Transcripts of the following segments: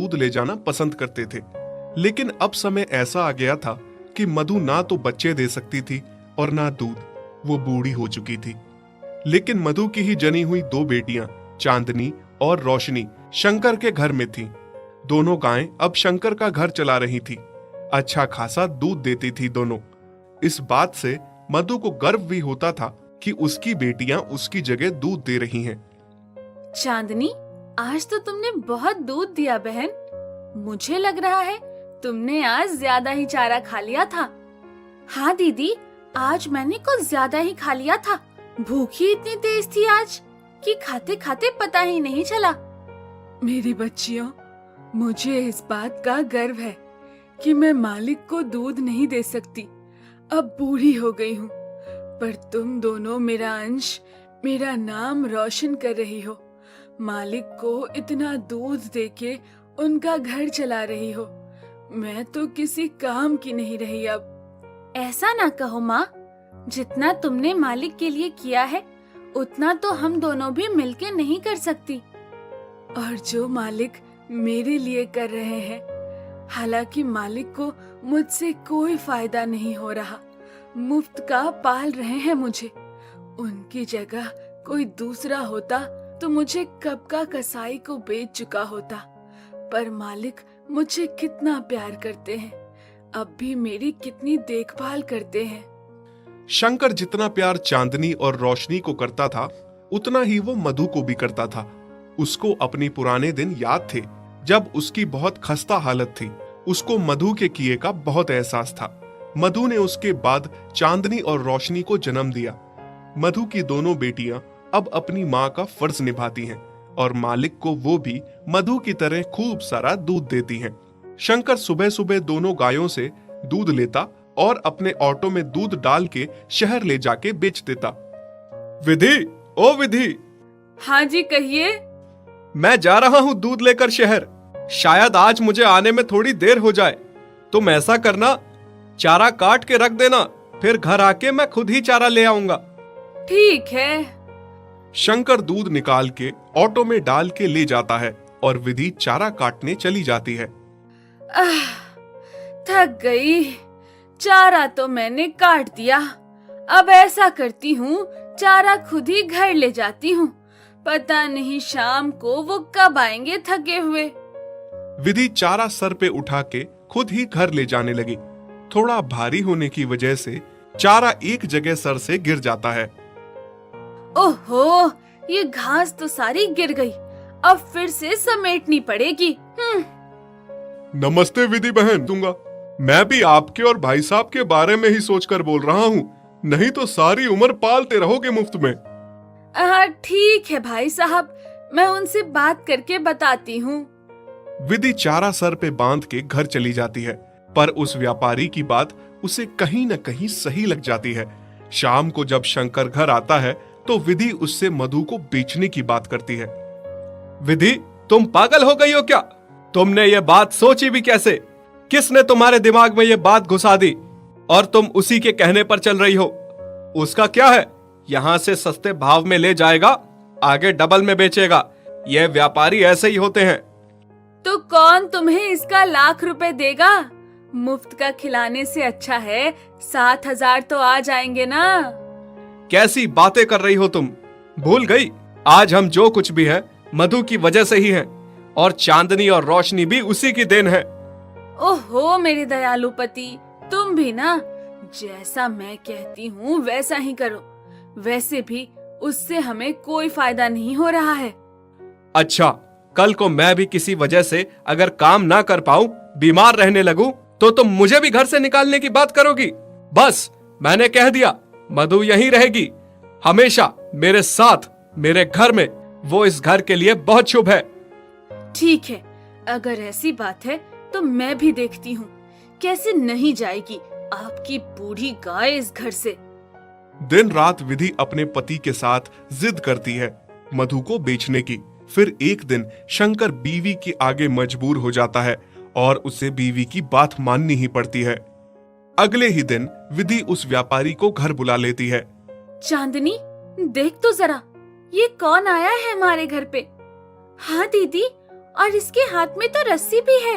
दूध ले जाना पसंद करते थे। लेकिन अब समय ऐसा आ गया था कि मधु ना तो बच्चे दे सकती थी और ना दूध, वो बूढ़ी हो चुकी थी। लेकिन मधु की ही जनी हुई दो बेटियां चांदनी और रोशनी शंकर के घर में थीं। दोनों गायें अब शंकर का घर चला रही थी। अच्छा खासा दूध देती थी दोनों। इस बात से मधु को गर्व भी होता था कि उसकी बेटियां उसकी जगह दूध दे रही हैं। चांदनी, आज तो तुमने बहुत दूध दिया बहन। मुझे लग रहा है तुमने आज ज्यादा ही चारा खा लिया था। हाँ दीदी, आज मैंने कुछ ज्यादा ही खा लिया था। भूख ही इतनी तेज थी आज कि खाते खाते पता ही नहीं चला। मेरी बच्चियों, मुझे इस बात का गर्व है कि मैं मालिक को दूध नहीं दे सकती। अब बूढ़ी हो गई हूँ, पर तुम दोनों मेरा अंश, मेरा नाम रोशन कर रही हो। मालिक को इतना दूध देके उनका घर चला रही हो। मैं तो किसी काम की नहीं रही अब। ऐसा ना कहो माँ, जितना तुमने मालिक के लिए किया है उतना तो हम दोनों भी मिलके नहीं कर सकती। और जो मालिक मेरे लिए कर रहे हैं, हालांकि मालिक को मुझसे कोई फायदा नहीं हो रहा, मुफ्त का पाल रहे हैं मुझे। उनकी जगह कोई दूसरा होता तो मुझे कब का कसाई को बेच चुका होता। पर मालिक मुझे कितना प्यार करते हैं, अब भी मेरी कितनी देखभाल करते हैं। शंकर जितना प्यार चांदनी और रोशनी को करता था, उतना ही वो मधु को भी करता था। उसको अपनी पुराने दिन याद थे जब उसकी बहुत खस्ता हालत थी। उसको मधु के किए का बहुत एहसास था। मधु ने उसके बाद चांदनी और रोशनी को जन्म दिया। मधु की दोनों बेटियां अब अपनी माँ का फर्ज निभाती हैं और मालिक को वो भी मधु की तरह खूब सारा दूध देती हैं। शंकर सुबह सुबह दोनों गायों से दूध लेता और अपने ऑटो में दूध डाल के शहर ले जाके बेच देता। विधि, ओ विधि। हाँ जी, कहिए। मैं जा रहा हूँ दूध लेकर शहर। शायद आज मुझे आने में थोड़ी देर हो जाए। तुम ऐसा करना, चारा काट के रख देना, फिर घर आके मैं खुद ही चारा ले आऊंगा। ठीक है। शंकर दूध निकाल के ऑटो में डाल के ले जाता है और विधि चारा काटने चली जाती है। थक गई। चारा तो मैंने काट दिया। अब ऐसा करती हूँ, चारा खुद ही घर ले जाती हूँ। पता नहीं शाम को वो कब आएंगे थके हुए। विधि चारा सर पे उठा के खुद ही घर ले जाने लगी। थोड़ा भारी होने की वजह से चारा एक जगह सर से गिर जाता है। ओहो, ये घास तो सारी गिर गई। अब फिर से समेटनी पड़ेगी। नमस्ते विधि बहन। दूंगा, मैं भी आपके और भाई साहब के बारे में ही सोचकर बोल रहा हूँ, नहीं तो सारी उम्र पालते रहोगे मुफ्त में। ठीक है भाई साहब, मैं उनसे बात करके बताती हूँ। विधि चारा सर पे बांध के घर चली जाती है, पर उस व्यापारी की बात उसे कहीं न कहीं सही लग जाती है। शाम को जब शंकर घर आता है तो विधि उससे मधु को बेचने की बात करती है। विधि, तुम पागल हो गई हो क्या? तुमने ये बात सोची भी कैसे? किसने तुम्हारे दिमाग में ये बात घुसा दी और तुम उसी के कहने पर चल रही हो? उसका क्या है, यहाँ से सस्ते भाव में ले जाएगा, आगे डबल में बेचेगा। ये व्यापारी ऐसे ही होते हैं। तो कौन तुम्हें इसका लाख रुपए देगा? मुफ्त का खिलाने से अच्छा है 7,000 तो आ जाएंगे ना। कैसी बातें कर रही हो तुम? भूल गई, आज हम जो कुछ भी है मधु की वजह से ही हैं, और चांदनी और रोशनी भी उसी की देन है। ओहो मेरे दयालु पति, तुम भी ना, जैसा मैं कहती हूँ वैसा ही करो। वैसे भी उससे हमें कोई फायदा नहीं हो रहा है। अच्छा, कल को मैं भी किसी वजह से अगर काम ना कर पाऊं, बीमार रहने लगूं, तो तुम मुझे भी घर से निकालने की बात करोगी? बस, मैंने कह दिया, मधु यहीं रहेगी हमेशा मेरे साथ, मेरे घर में। वो इस घर के लिए बहुत शुभ है। ठीक है, अगर ऐसी बात है तो मैं भी देखती हूँ कैसे नहीं जाएगी आपकी बूढ़ी गाय इस घर से। दिन रात विधि अपने पति के साथ जिद करती है मधु को बेचने की। फिर एक दिन शंकर बीवी के आगे मजबूर हो जाता है और उसे बीवी की बात माननी ही पड़ती है। अगले ही दिन विधि उस व्यापारी को घर बुला लेती है। चांदनी, देख तो जरा, ये कौन आया है हमारे घर पे? हाँ दीदी, और इसके हाथ में तो रस्सी भी है।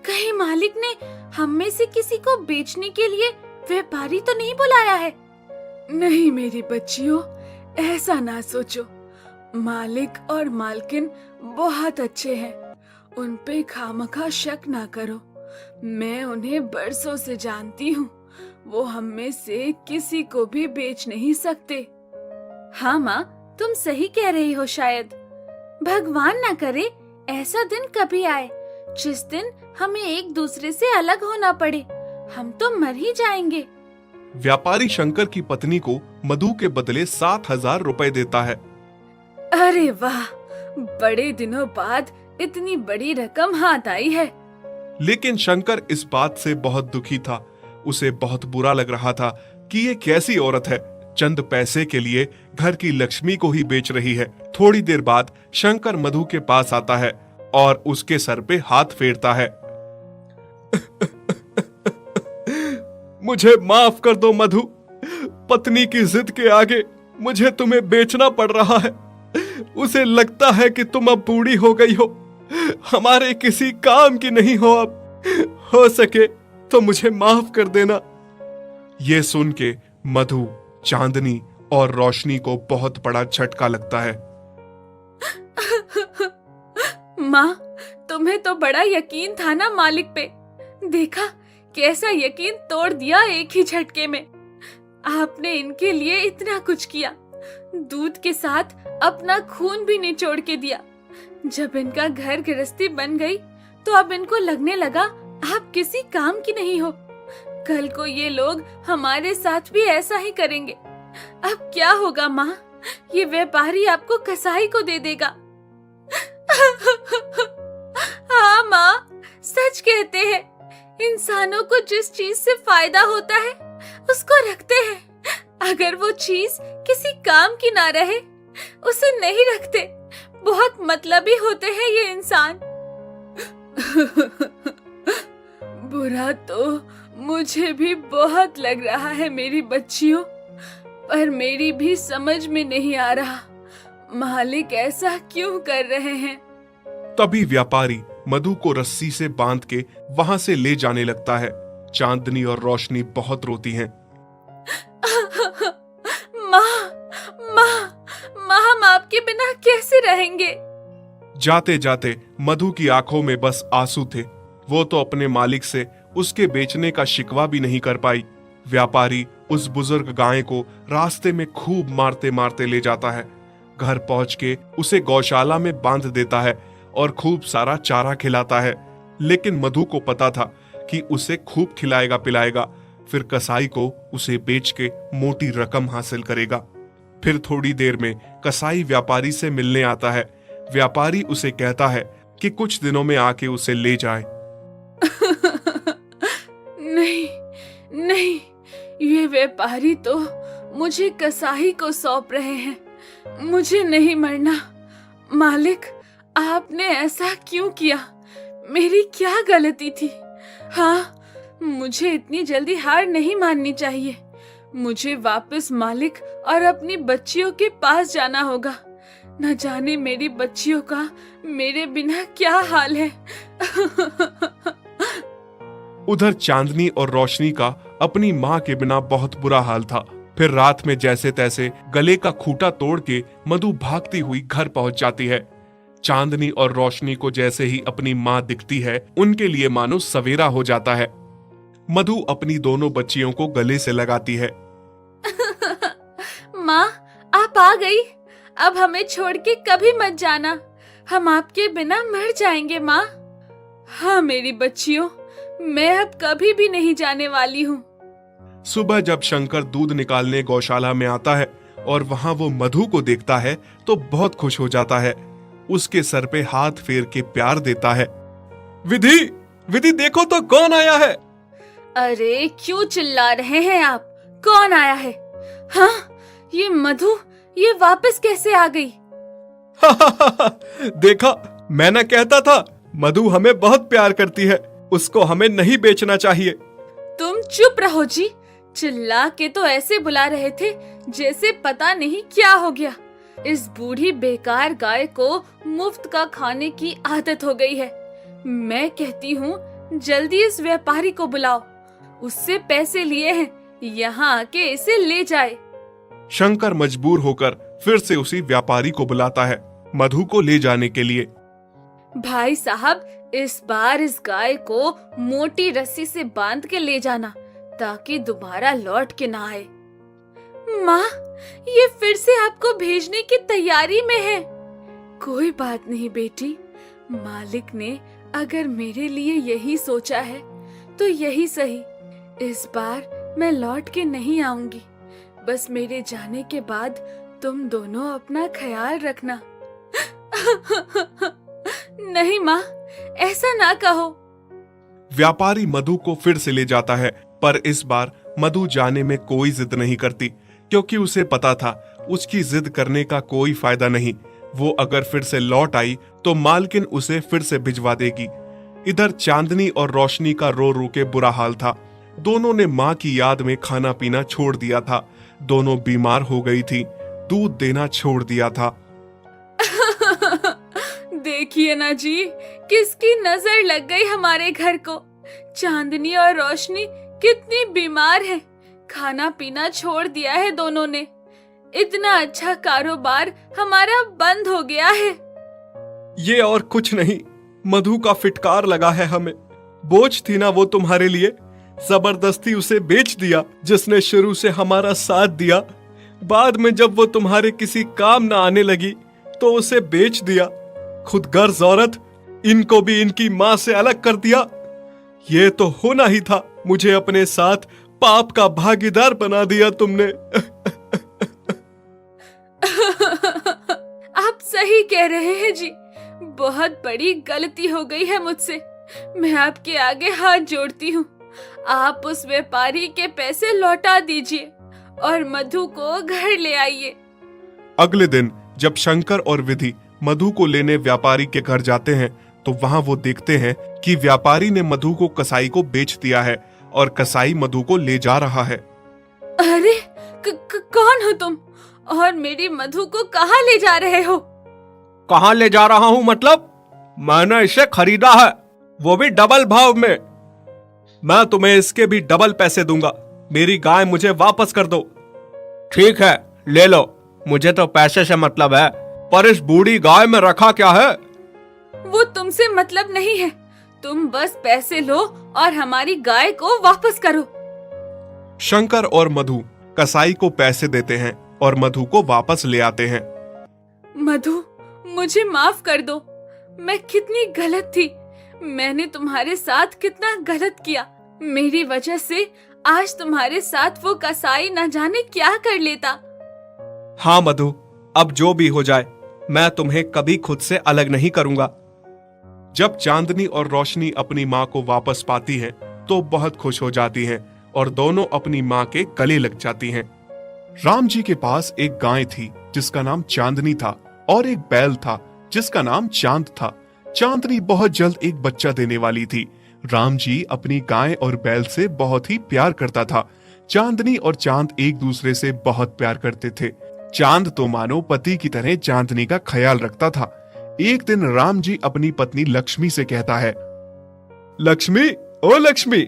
कहीं मालिक ने हम में से किसी को बेचने के लिए व्यापारी तो नहीं बुलाया है? नहीं मेरी बच्चियों, ऐसा ना सोचो। मालिक और मालकिन बहुत अच्छे हैं, उन पे खामखा शक ना करो। मैं उन्हें बरसों से जानती हूँ, वो हम में से किसी को भी बेच नहीं सकते। हाँ माँ, तुम सही कह रही हो। शायद भगवान ना करे ऐसा दिन कभी आए जिस दिन हमें एक दूसरे से अलग होना पड़े। हम तो मर ही जाएंगे। व्यापारी शंकर की पत्नी को मधु के बदले 7,000 रुपए देता है। अरे वाह, बड़े दिनों बाद इतनी बड़ी रकम हाथ आई है। लेकिन शंकर इस बात से बहुत दुखी था। उसे बहुत बुरा लग रहा था कि ये कैसी औरत है, चंद पैसे के लिए घर की लक्ष्मी को ही बेच रही है। थोड़ी देर बाद शंकर मधु के पास आता है और उसके सर पे हाथ फेरता है। मुझे माफ कर दो मधु, पत्नी की जिद के आगे मुझे तुम्हें बेचना पड़ रहा है। उसे लगता है कि तुम अब बूढ़ी हो गई हो, हमारे किसी काम की नहीं हो अब। हो सके तो मुझे माफ कर देना। ये सुन के मधु, चांदनी और रोशनी को बहुत बड़ा झटका लगता है। माँ, तुम्हें तो बड़ा यकीन था ना मालिक पे। देखा कैसा यकीन तोड़ दिया एक ही झटके में। आपने इनके लिए इतना कुछ किया, दूध के साथ अपना खून भी निचोड़ के दिया। जब इनका घर गृहस्थी बन गई तो अब इनको लगने लगा आप किसी काम की नहीं हो। कल को ये लोग हमारे साथ भी ऐसा ही करेंगे। अब क्या होगा माँ? ये व्यापारी आपको कसाई को दे देगा। हाँ माँ, सच कहते हैं, इंसानों को जिस चीज से फायदा होता है उसको रखते हैं। अगर वो चीज किसी काम की ना रहे उसे नहीं रखते। बहुत मतलबी होते हैं ये इंसान। बुरा तो मुझे भी बहुत लग रहा है मेरी बच्चियों, पर मेरी भी समझ में नहीं आ रहा मालिक ऐसा क्यों कर रहे हैं। तभी व्यापारी मधु को रस्सी से बांध के वहां से ले जाने लगता है। चांदनी और रोशनी बहुत रोती हैं। माँ, माँ, माँ, हम आपके बिना कैसे रहेंगे? जाते जाते मधु की आंखों में बस आंसू थे। वो तो अपने मालिक से उसके बेचने का शिकवा भी नहीं कर पाई। व्यापारी उस बुजुर्ग गाय को रास्ते में खूब मारते मारते ले जाता है। घर पहुंच के उसे गौशाला में बांध देता है और खूब सारा चारा खिलाता है। लेकिन मधु को पता था कि उसे खूब खिलाएगा पिलाएगा, फिर कसाई को उसे बेच के मोटी रकम हासिल करेगा। फिर थोड़ी देर में कसाई व्यापारी से मिलने आता है। व्यापारी उसे कहता है कि कुछ दिनों में आके उसे ले जाए। नहीं, नहीं, ये व्यापारी तो मुझे कसाई को सौंप रहे हैं। मुझे नहीं मरना। मालिक, आपने ऐसा क्यों किया? मेरी क्या गलती थी? हाँ, मुझे इतनी जल्दी हार नहीं माननी चाहिए। मुझे वापस मालिक और अपनी बच्चियों के पास जाना होगा। न जाने मेरी बच्चियों का मेरे बिना क्या हाल है। उधर चांदनी और रोशनी का अपनी माँ के बिना बहुत बुरा हाल था। फिर रात में जैसे तैसे गले का खूंटा तोड़ के मधु भागती हुई घर पहुंच जाती है। चांदनी और रोशनी को जैसे ही अपनी माँ दिखती है, उनके लिए मानो सवेरा हो जाता है। मधु अपनी दोनों बच्चियों को गले से लगाती है। माँ, आप आ गई। अब हमें छोड़ के कभी मत जाना, हम आपके बिना मर जाएंगे माँ। हाँ मेरी बच्चियों, मैं अब कभी भी नहीं जाने वाली हूँ। सुबह जब शंकर दूध निकालने गौशाला में आता है और वहां वो मधु को देखता है तो बहुत खुश हो जाता है। उसके सर पे हाथ फेर के प्यार देता है। विधि, विधि देखो तो कौन आया है। अरे क्यों चिल्ला रहे हैं आप? कौन आया है? हाँ, ये मधु, ये वापस कैसे आ गई? देखा, मैं ना कहता था, मधु हमें बहुत प्यार करती है, उसको हमें नहीं बेचना चाहिए। तुम चुप रहो जी। चिल्ला के तो ऐसे बुला रहे थे जैसे पता नहीं क्या हो गया। इस बूढ़ी बेकार गाय को मुफ्त का खाने की आदत हो गई है। मैं कहती हूँ जल्दी इस व्यापारी को बुलाओ, उससे पैसे लिए हैं, यहाँ आके इसे ले जाए। शंकर मजबूर होकर फिर से उसी व्यापारी को बुलाता है मधु को ले जाने के लिए। भाई साहब, इस बार इस गाय को मोटी रस्सी से बांध के ले जाना ताकि दोबारा लौट के ना आए। माँ, ये फिर से आपको भेजने की तैयारी में है। कोई बात नहीं बेटी, मालिक ने अगर मेरे लिए यही सोचा है तो यही सही। इस बार मैं लौट के नहीं आऊंगी। बस मेरे जाने के बाद तुम दोनों अपना ख्याल रखना। नहीं माँ, ऐसा ना कहो। व्यापारी मधु को फिर से ले जाता है, पर इस बार मधु जाने में कोई जिद नहीं करती, क्योंकि उसे पता था उसकी जिद करने का कोई फायदा नहीं। वो अगर फिर से लौट आई तो मालकिन उसे फिर से भिजवा देगी। इधर चांदनी और रोशनी का रो रो के बुरा हाल था। दोनों ने माँ की याद में खाना पीना छोड़ दिया था। दोनों बीमार हो गई थी, दूध देना छोड़ दिया था। देखिए ना जी, किसकी नजर लग गई हमारे घर को। चांदनी और रोशनी कितनी बीमार है, खाना पीना छोड़ दिया है दोनों ने। इतना अच्छा कारोबार हमारा बंद हो गया है। ये और कुछ नहीं, मधु का फिटकार लगा है हमें। बोझ थी ना वो तुम्हारे लिए, जबरदस्ती उसे बेच दिया। जिसने शुरू से हमारा साथ दिया, बाद में जब वो तुम्हारे किसी काम ना आने लगी तो उसे बेच दिया। खुद गर्ज औरत, इनको भी इनकी माँ से अलग कर दिया। ये तो होना ही था, मुझे अपने साथ पाप का भागीदार बना दिया तुमने। आप सही कह रहे हैं जी, बहुत बड़ी गलती हो गई है मुझसे। मैं आपके आगे हाथ जोड़ती हूँ। आप उस व्यापारी के पैसे लौटा दीजिए और मधु को घर ले आइए। अगले दिन जब शंकर और विधि मधु को लेने व्यापारी के घर जाते हैं तो वहां वो देखते हैं कि व्यापारी ने मधु को कसाई को बेच दिया है और कसाई मधु को ले जा रहा है। अरे कौन हो तुम और मेरी मधु को कहाँ ले जा रहे हो? कहाँ ले जा रहा हूँ मतलब? मैंने इसे खरीदा है, वो भी डबल भाव में। मैं तुम्हें इसके भी डबल पैसे दूंगा। मेरी गाय मुझे वापस कर दो। ठीक है, ले लो, मुझे तो पैसे से मतलब है, पर इस बूढ़ी गाय में रखा क्या है? वो तुमसे मतलब नहीं है। तुम बस पैसे लो और हमारी गाय को वापस करो। शंकर और मधु कसाई को पैसे देते हैं और मधु को वापस ले आते हैं। मधु, मुझे माफ कर दो। मैं कितनी गलत थी। मैंने तुम्हारे साथ कितना गलत किया। मेरी वजह से आज तुम्हारे साथ वो कसाई न जाने क्या कर लेता। हाँ मधु, अब जो भी हो जाए, मैं तुम्हें कभी खुद से अलग नहीं करूंगा। जब चांदनी और रोशनी अपनी माँ को वापस पाती हैं, तो बहुत खुश हो जाती हैं और दोनों अपनी माँ के गले लग जाती हैं। राम जी के पास एक गाय थी जिसका नाम चांदनी था और एक बैल था जिसका नाम चांद था। चांदनी बहुत जल्द एक बच्चा देने वाली थी। राम जी अपनी गाय और बैल से बहुत ही प्यार करता था। चांदनी और चांद एक दूसरे से बहुत प्यार करते थे। चांद तो मानो पति की तरह चांदनी का ख्याल रखता था। एक दिन राम जी अपनी पत्नी लक्ष्मी से कहता है, लक्ष्मी, ओ लक्ष्मी,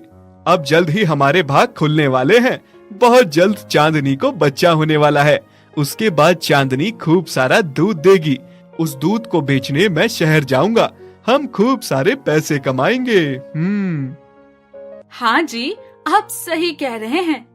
अब जल्द ही हमारे भाग खुलने वाले हैं। बहुत जल्द चांदनी को बच्चा होने वाला है। उसके बाद चांदनी खूब सारा दूध देगी। उस दूध को बेचने मैं शहर जाऊंगा। हम खूब सारे पैसे कमाएंगे। हाँ जी, आप सही कह रहे हैं।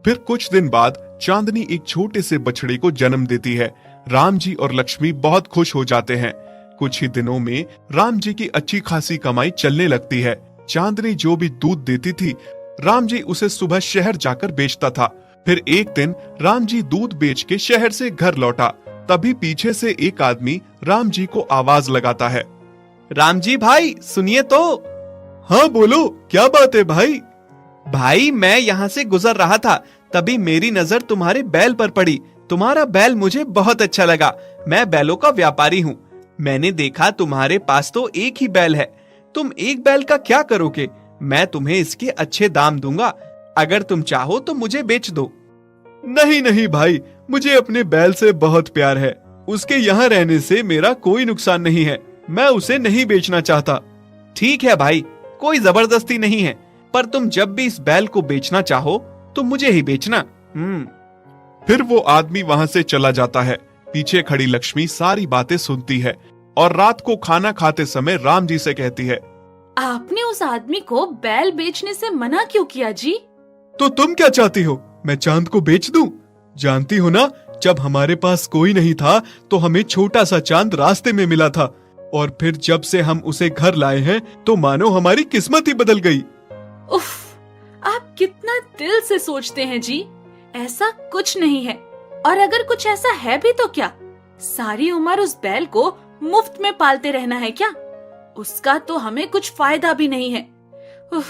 फिर कुछ दिन बाद चांदनी एक छोटे से बछड़े को जन्म देती है। राम जी और लक्ष्मी बहुत खुश हो जाते हैं। कुछ ही दिनों में राम जी की अच्छी खासी कमाई चलने लगती है। चांदनी जो भी दूध देती थी, राम जी उसे सुबह शहर जाकर बेचता था। फिर एक दिन राम जी दूध बेच के शहर से घर लौटा। तभी पीछे से एक आदमी राम जी को आवाज लगाता है, राम जी भाई, सुनिए तो। हाँ बोलो, क्या बात है भाई? भाई, मैं यहाँ से गुजर रहा था, तभी मेरी नजर तुम्हारे बैल पर पड़ी। तुम्हारा बैल मुझे बहुत अच्छा लगा। मैं बैलों का व्यापारी हूँ। मैंने देखा तुम्हारे पास तो एक ही बैल है। तुम एक बैल का क्या करोगे? मैं तुम्हें इसके अच्छे दाम दूंगा। अगर तुम चाहो तो मुझे बेच दो। नहीं नहीं भाई, मुझे अपने बैल से बहुत प्यार है। उसके यहाँ रहने से मेरा कोई नुकसान नहीं है। मैं उसे नहीं बेचना चाहता। ठीक है भाई, कोई जबरदस्ती नहीं है, पर तुम जब भी इस बैल को बेचना चाहो तो मुझे ही बेचना। फिर वो आदमी वहां से चला जाता है। पीछे खड़ी लक्ष्मी सारी बातें सुनती है और रात को खाना खाते समय राम जी से कहती है, आपने उस आदमी को बैल बेचने से मना क्यों किया जी? तो तुम क्या चाहती हो, मैं चांद को बेच दूं? जानती हो ना, जब हमारे पास कोई नहीं था तो हमें छोटा सा चांद रास्ते में मिला था, और फिर जब से हम उसे घर लाए हैं तो मानो हमारी किस्मत ही बदल गई। उफ, आप कितना दिल से सोचते हैं जी। ऐसा कुछ नहीं है, और अगर कुछ ऐसा है भी तो क्या, सारी उम्र उस बैल को मुफ्त में पालते रहना है क्या? उसका तो हमें कुछ फायदा भी नहीं है। उफ,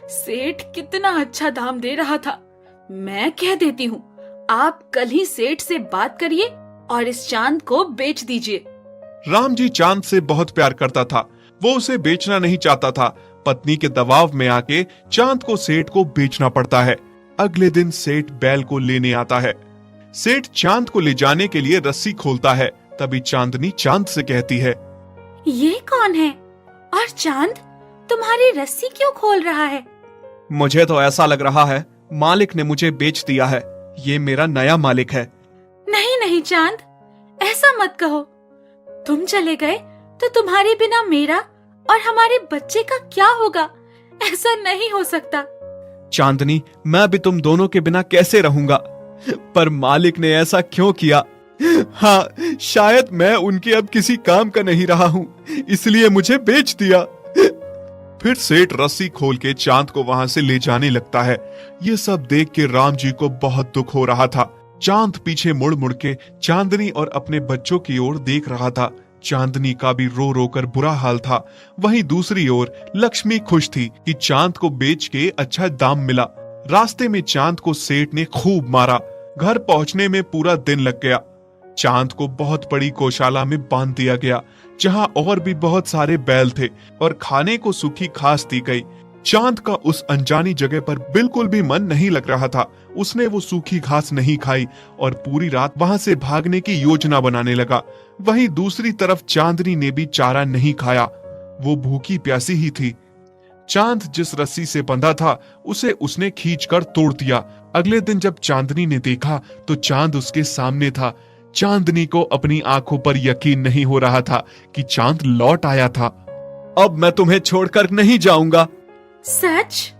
सेठ कितना अच्छा दाम दे रहा था। मैं कह देती हूँ, आप कल ही सेठ से बात करिए और इस चांद को बेच दीजिए। राम जी चांद से बहुत प्यार करता था। वो उसे बेचना नहीं चाहता था। पत्नी के दबाव में आके चांद को सेठ को बेचना पड़ता है। अगले दिन सेठ बैल को लेने आता है। सेठ चांद को ले जाने के लिए रस्सी खोलता है। तभी चांदनी चांद से कहती है, ये कौन है? और चांद तुम्हारी रस्सी क्यों खोल रहा है? मुझे तो ऐसा लग रहा है मालिक ने मुझे बेच दिया है। ये मेरा नया मालिक है। नहीं नहीं चांद, ऐसा मत कहो। तुम चले गए तो तुम्हारे बिना मेरा और हमारे बच्चे का क्या होगा? ऐसा नहीं हो सकता। चांदनी, मैं भी तुम दोनों के बिना कैसे रहूंगा? पर मालिक ने ऐसा क्यों किया? हाँ, शायद मैं उनके अब किसी काम का नहीं रहा हूँ, इसलिए मुझे बेच दिया। फिर सेठ रस्सी खोल के चांद को वहां से ले जाने लगता है। ये सब देख के राम जी को बहुत दुख हो रहा था। चांद पीछे मुड़ मुड़ के चांदनी और अपने बच्चों की ओर देख रहा था। चांदनी का भी रो रो कर बुरा हाल था। वहीं दूसरी ओर लक्ष्मी खुश थी कि चांद को बेच के अच्छा दाम मिला। रास्ते में चांद को सेठ ने खूब मारा। घर पहुंचने में पूरा दिन लग गया। चांद को बहुत बड़ी गौशाला में बांध दिया गया, जहां और भी बहुत सारे बैल थे और खाने को सूखी घास दी गई। चांद का उस अनजानी जगह पर बिल्कुल भी मन नहीं लग रहा था। उसने वो सूखी घास नहीं खाई और पूरी रात वहां से भागने की योजना बनाने लगा। वहीं दूसरी तरफ चांदनी ने भी चारा नहीं खाया। वो भूखी प्यासी ही थी। चांद जिस रस्सी से बंधा था उसे उसने खींचकर तोड़ दिया। अगले दिन जब चांदनी ने देखा तो चांद उसके सामने था। चांदनी को अपनी आंखों पर यकीन नहीं हो रहा था कि चांद लौट आया था। अब मैं तुम्हें छोड़कर नहीं जाऊंगा। सच?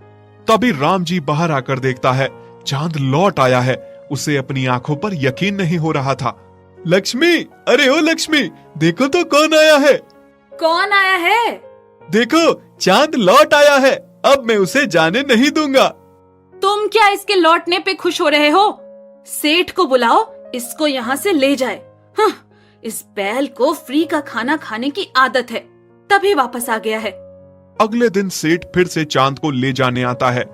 तभी राम जी बाहर आकर देखता है चांद लौट आया है। उसे अपनी आंखों पर यकीन नहीं हो रहा था। लक्ष्मी, अरे ओ लक्ष्मी, देखो तो कौन आया है। कौन आया है? देखो, चांद लौट आया है। अब मैं उसे जाने नहीं दूंगा। तुम क्या इसके लौटने पे खुश हो रहे हो? सेठ को बुलाओ, इसको यहाँ से ले जाए। हाँ, इस बैल को फ्री का खाना खाने की आदत है, तभी वापस आ गया है। अगले दिन सेठ फिर से चांद को ले जाने आता है।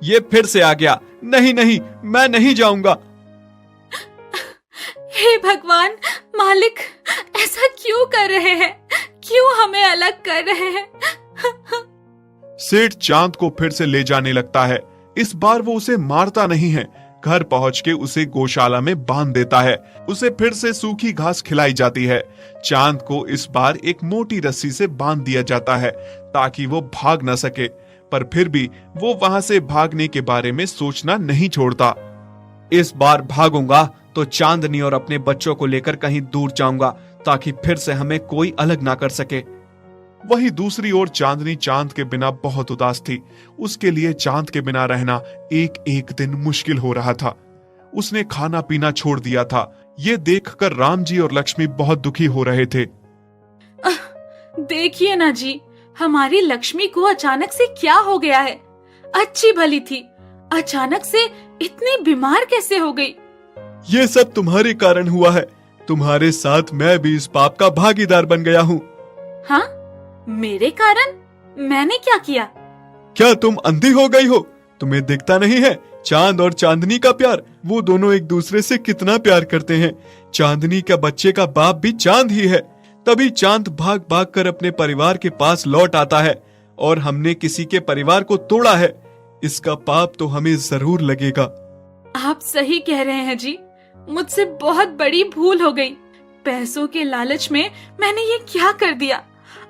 ये फिर से आ गया। नहीं नहीं, मैं नहीं जाऊंगा। हे भगवान, मालिक ऐसा क्यों कर रहे हैं? क्यों हमें अलग कर रहे हैं? सेठ चांद को फिर से ले जाने लगता है। इस बार वो उसे मारता नहीं है। घर पहुंच के उसे गौशाला में बांध देता है। उसे फिर से सूखी घास खिलाई जाती है। चांद को इस बार एक मोटी रस्सी से बांध दिया जाता है ताकि वो भाग न सके, पर फिर भी वो वहां से भागने के बारे में सोचना नहीं छोड़ता। इस बार भागूंगा तो चांदनी और अपने बच्चों को लेकर कहीं दूर जाऊंगा ताकि फिर से हमें कोई अलग ना कर सके। वहीं दूसरी ओर चांदनी चांद के बिना बहुत उदास थी। उसके लिए चांद के बिना रहना एक एक दिन मुश्किल हो रहा था। उसने खाना पीना छोड़ दिया था। ये देखकर राम जी और लक्ष्मी बहुत दुखी हो रहे थे। देखिए ना जी, हमारी लक्ष्मी को अचानक से क्या हो गया है? अच्छी भली थी, अचानक से इतनी बीमार कैसे हो गई? ये सब तुम्हारे कारण हुआ है। तुम्हारे साथ मैं भी इस पाप का भागीदार बन गया हूँ। हाँ, मेरे कारण? मैंने क्या किया? क्या तुम अंधी हो गई हो? तुम्हें दिखता नहीं है चांद और चांदनी का प्यार? वो दोनों एक दूसरे से कितना प्यार करते हैं। चांदनी का बच्चे का बाप भी चांद ही है। तभी चांद भाग भाग कर अपने परिवार के पास लौट आता है और हमने किसी के परिवार को तोड़ा है। इसका पाप तो हमें जरूर लगेगा। आप सही कह रहे हैं जी, मुझसे बहुत बड़ी भूल हो गई। पैसों के लालच में मैंने ये क्या कर दिया।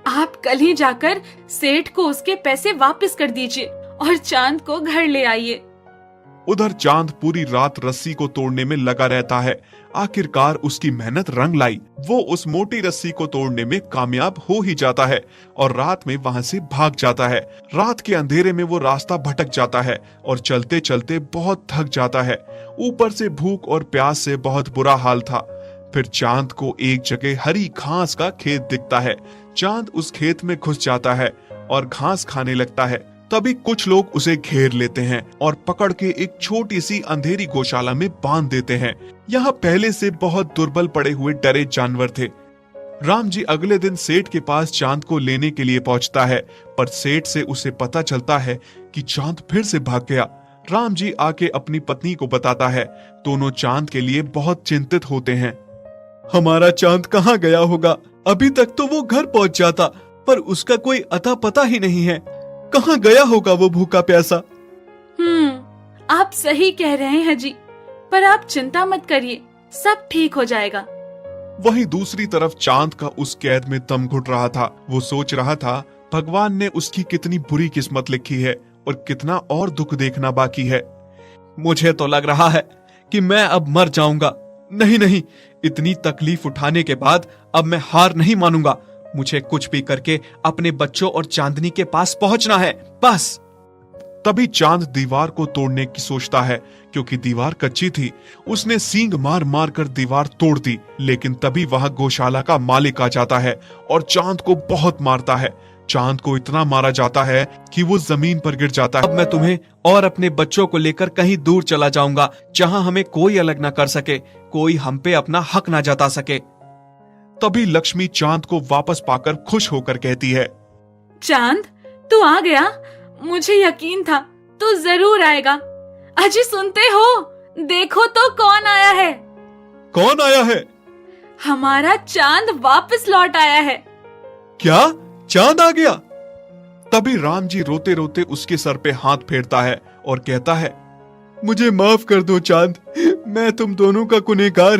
आप कल ही जाकर सेठ को उसके पैसे वापस कर दीजिए और चांद को घर ले आइए। उधर चांद पूरी रात रस्सी को तोड़ने में लगा रहता है। आखिरकार उसकी मेहनत रंग लाई। वो उस मोटी रस्सी को तोड़ने में कामयाब हो ही जाता है और रात में वहां से भाग जाता है। रात के अंधेरे में वो रास्ता भटक जाता है और चलते चलते बहुत थक जाता है। ऊपर से भूख और प्यास से बहुत बुरा हाल था। फिर चांद को एक जगह हरी घास का खेत दिखता है। चांद उस खेत में घुस जाता है और घास खाने लगता है। तभी कुछ लोग उसे घेर लेते हैं और पकड़ के एक छोटी सी अंधेरी गौशाला में बांध देते हैं। यहाँ पहले से बहुत दुर्बल पड़े हुए डरे जानवर थे। राम जी अगले दिन सेठ के पास चांद को लेने के लिए पहुंचता है, पर सेठ से उसे पता चलता है कि चांद फिर से भाग गया। राम जी आके अपनी पत्नी को बताता है। दोनों चांद के लिए बहुत चिंतित होते हैं। हमारा चांद कहाँ गया होगा? अभी तक तो वो घर पहुंच जाता, पर उसका कोई अता पता ही नहीं है। कहाँ गया होगा वो भूखा प्यासा? आप सही कह रहे हैं जी, पर आप चिंता मत करिए, सब ठीक हो जाएगा। वहीं दूसरी तरफ चांद का उस कैद में दम घुट रहा था। वो सोच रहा था भगवान ने उसकी कितनी बुरी किस्मत लिखी है और कितना और दुख देखना बाकी है। मुझे तो लग रहा है कि मैं अब मर जाऊंगा। नहीं नहीं, इतनी तकलीफ उठाने के बाद अब मैं हार नहीं मानूंगा। मुझे कुछ भी करके अपने बच्चों और चांदनी के पास पहुंचना है, बस। तभी चांद दीवार को तोड़ने की सोचता है, क्योंकि दीवार कच्ची थी। उसने सींग मार मार कर दीवार तोड़ दी, लेकिन तभी वहां गौशाला का मालिक आ जाता है और चांद को बहुत मारता है। चांद को इतना मारा जाता है कि वो जमीन पर गिर जाता है। अब मैं तुम्हें और अपने बच्चों को लेकर कहीं दूर चला जाऊंगा, जहां हमें कोई अलग ना कर सके, कोई हम पे अपना हक ना जता सके। तभी लक्ष्मी चांद को वापस पाकर खुश होकर कहती है, चांद, तू आ गया। मुझे यकीन था तू जरूर आएगा। अजी सुनते हो? देखो तो कौन आया है। कौन आया है? हमारा चांद वापस लौट आया है। क्या? चांद आ गया? तभी राम जी रोते रोते उसके सर पे हाथ फेरता है और कहता है, मुझे माफ कर दो चांद, मैं तुम दोनों का गुनहगार